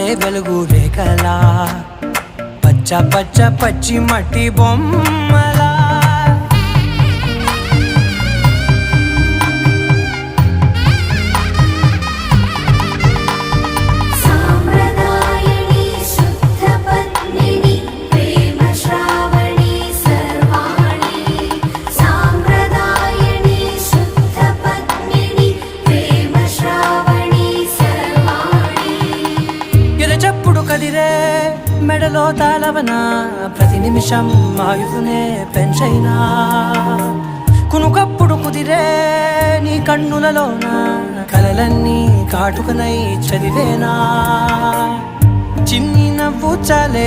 పారే వెలుగు రేఖలా పచ్చ పచ్చ పచ్చి మట్టి బొమ్మలా చెప్పుడు కదిరే మెడలో తాళవన ప్రతి నిమిషం ఆయుధునే పెంచైనా కునుకప్పుడు కుదిరే నీ కన్నులలోన కలలన్నీ కాటుకనై చదివేనా చిన్ని నవ్వు చాలే